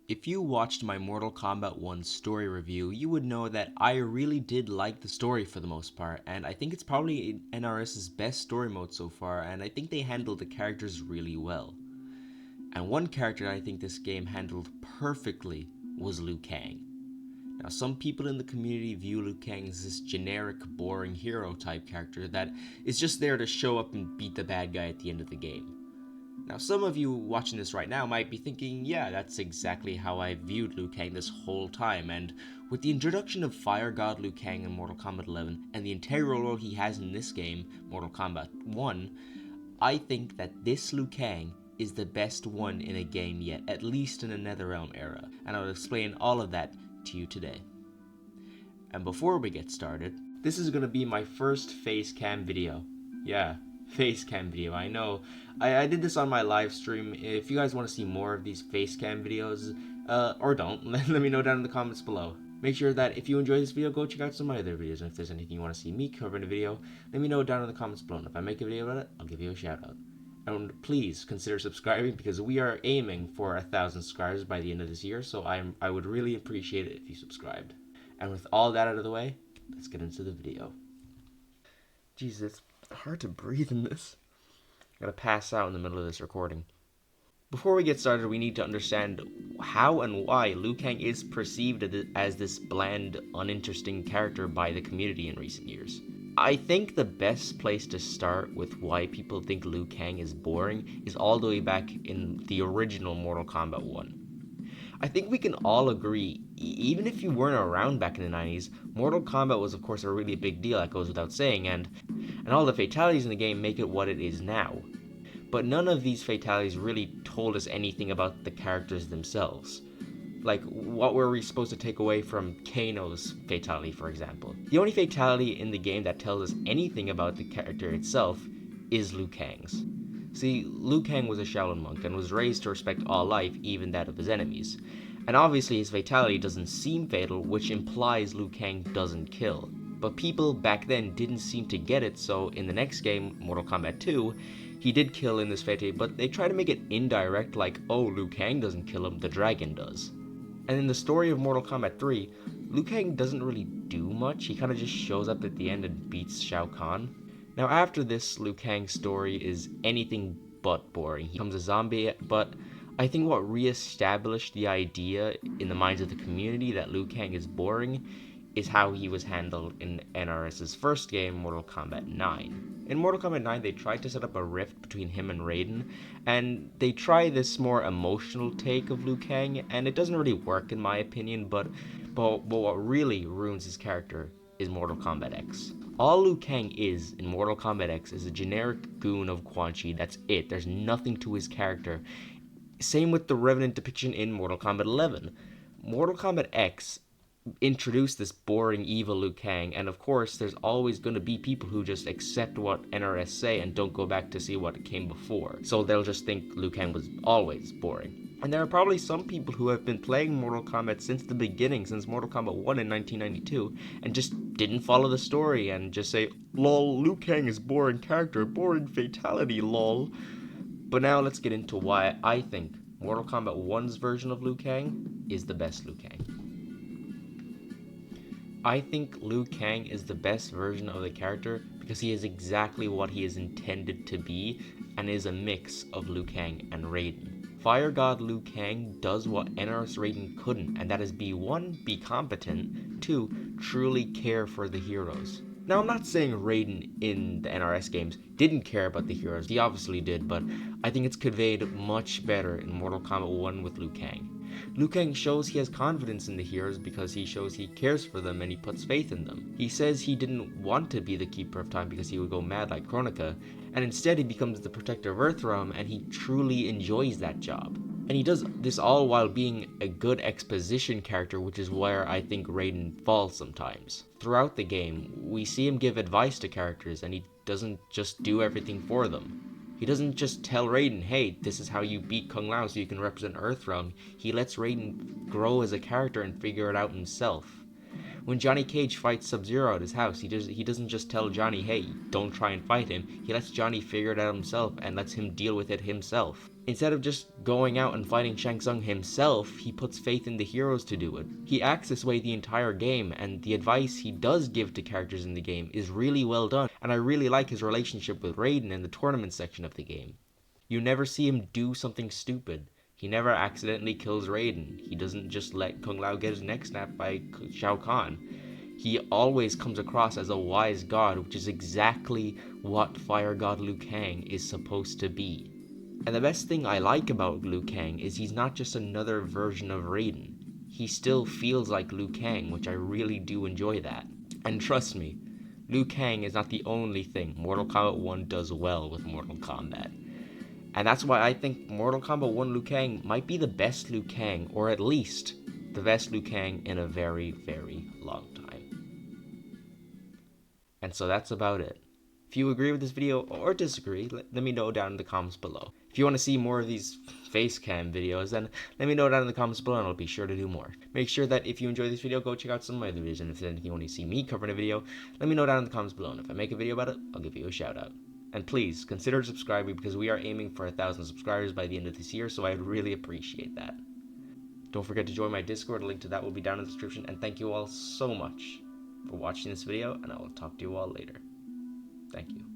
If you watched my Mortal Kombat 1 story review, you would know that I really did like the story for the most part, and I think it's probably NRS's best story mode so far, and I think they handled the characters really well. And one character I think this game handled perfectly was Liu Kang. Now, some people in the community view Liu Kang as this generic, boring hero type character that is just there to show up and beat the bad guy at the end of the game. Now, some of you watching this right now might be thinking, yeah, that's exactly how I viewed Liu Kang this whole time, and with the introduction of Fire God Liu Kang in Mortal Kombat 11 and the integral role he has in this game, Mortal Kombat 1, I think that this Liu Kang is the best one in a game yet, at least in the NetherRealm era, and I'll explain all of that to you today. And before we get started, this is going to be my first FaceCam video. Yeah, FaceCam video. I know I did this on my live stream. If you guys want to see more of these FaceCam videos, or don't, let me know down in the comments below. Make sure that if you enjoy this video, go check out some of my other videos. And if there's anything you want to see me cover in a video, let me know down in the comments below. And if I make a video about it, I'll give you a shout out. And please consider subscribing because we are aiming for 1,000 subscribers by the end of this year. So I would really appreciate it if you subscribed. And with all that out of the way, let's get into the video. Jeez, it's hard to breathe in this. I'm gonna pass out in the middle of this recording. Before we get started, we need to understand how and why Liu Kang is perceived as this bland, uninteresting character by the community in recent years. I think the best place to start with why people think Liu Kang is boring is all the way back in the original Mortal Kombat 1. I think we can all agree, even if you weren't around back in the 90s, Mortal Kombat was of course a really big deal, that goes without saying, and all the fatalities in the game make it what it is now. But none of these fatalities really told us anything about the characters themselves. Like, what were we supposed to take away from Kano's fatality, for example? The only fatality in the game that tells us anything about the character itself is Liu Kang's. See, Liu Kang was a Shaolin monk and was raised to respect all life, even that of his enemies. And obviously his fatality doesn't seem fatal, which implies Liu Kang doesn't kill. But people back then didn't seem to get it, so in the next game, Mortal Kombat 2, he did kill in this fatality, but they try to make it indirect, like, oh, Liu Kang doesn't kill him, the dragon does. And in the story of Mortal Kombat 3, Liu Kang doesn't really do much, he kinda just shows up at the end and beats Shao Kahn. Now after this, Liu Kang's story is anything but boring. He becomes a zombie, but I think what re-established the idea in the minds of the community that Liu Kang is boring is how he was handled in NRS's first game, Mortal Kombat 9. In Mortal Kombat 9, they tried to set up a rift between him and Raiden, and they try this more emotional take of Liu Kang, and it doesn't really work in my opinion, but what really ruins his character is Mortal Kombat X. All Liu Kang is in Mortal Kombat X is a generic goon of Quan Chi, that's it, there's nothing to his character. Same with the Revenant depiction in Mortal Kombat 11. Mortal Kombat X introduced this boring, evil Liu Kang, and of course, there's always going to be people who just accept what NRS say and don't go back to see what came before. So they'll just think Liu Kang was always boring. And there are probably some people who have been playing Mortal Kombat since the beginning, since Mortal Kombat 1 in 1992, and just didn't follow the story and just say, lol, Liu Kang is boring character, boring fatality, lol. But now let's get into why I think Mortal Kombat 1's version of Liu Kang is the best Liu Kang. I think Liu Kang is the best version of the character because he is exactly what he is intended to be and is a mix of Liu Kang and Raiden. Fire God Liu Kang does what NRS Raiden couldn't, and that is be 1, be competent, 2, truly care for the heroes. Now, I'm not saying Raiden in the NRS games didn't care about the heroes, he obviously did, but I think it's conveyed much better in Mortal Kombat 1 with Liu Kang. Liu Kang shows he has confidence in the heroes because he shows he cares for them and he puts faith in them. He says he didn't want to be the Keeper of Time because he would go mad like Kronika, and instead he becomes the Protector of Earthrealm and he truly enjoys that job. And he does this all while being a good exposition character, which is where I think Raiden falls sometimes. Throughout the game, we see him give advice to characters and he doesn't just do everything for them. He doesn't just tell Raiden, hey, this is how you beat Kung Lao so you can represent Earthrealm. He lets Raiden grow as a character and figure it out himself. When Johnny Cage fights Sub-Zero at his house, he doesn't just tell Johnny, hey, don't try and fight him. He lets Johnny figure it out himself and lets him deal with it himself. Instead of just going out and fighting Shang Tsung himself, he puts faith in the heroes to do it. He acts this way the entire game, and the advice he does give to characters in the game is really well done, and I really like his relationship with Raiden in the tournament section of the game. You never see him do something stupid. He never accidentally kills Raiden. He doesn't just let Kung Lao get his neck snapped by Shao Kahn. He always comes across as a wise god, which is exactly what Fire God Liu Kang is supposed to be. And the best thing I like about Liu Kang is he's not just another version of Raiden. He still feels like Liu Kang, which I really do enjoy that. And trust me, Liu Kang is not the only thing Mortal Kombat 1 does well with Mortal Kombat. And that's why I think Mortal Kombat 1 Liu Kang might be the best Liu Kang, or at least the best Liu Kang in a very, very long time. And so that's about it. If you agree with this video or disagree, let me know down in the comments below. If you want to see more of these FaceCam videos, then let me know down in the comments below and I'll be sure to do more. Make sure that if you enjoy this video, go check out some of my other videos, and if there's anything you want to see me covering a video, let me know down in the comments below, and if I make a video about it, I'll give you a shout out. And please, consider subscribing because we are aiming for 1,000 subscribers by the end of this year, so I'd really appreciate that. Don't forget to join my Discord, a link to that will be down in the description, and thank you all so much for watching this video, and I will talk to you all later. Thank you.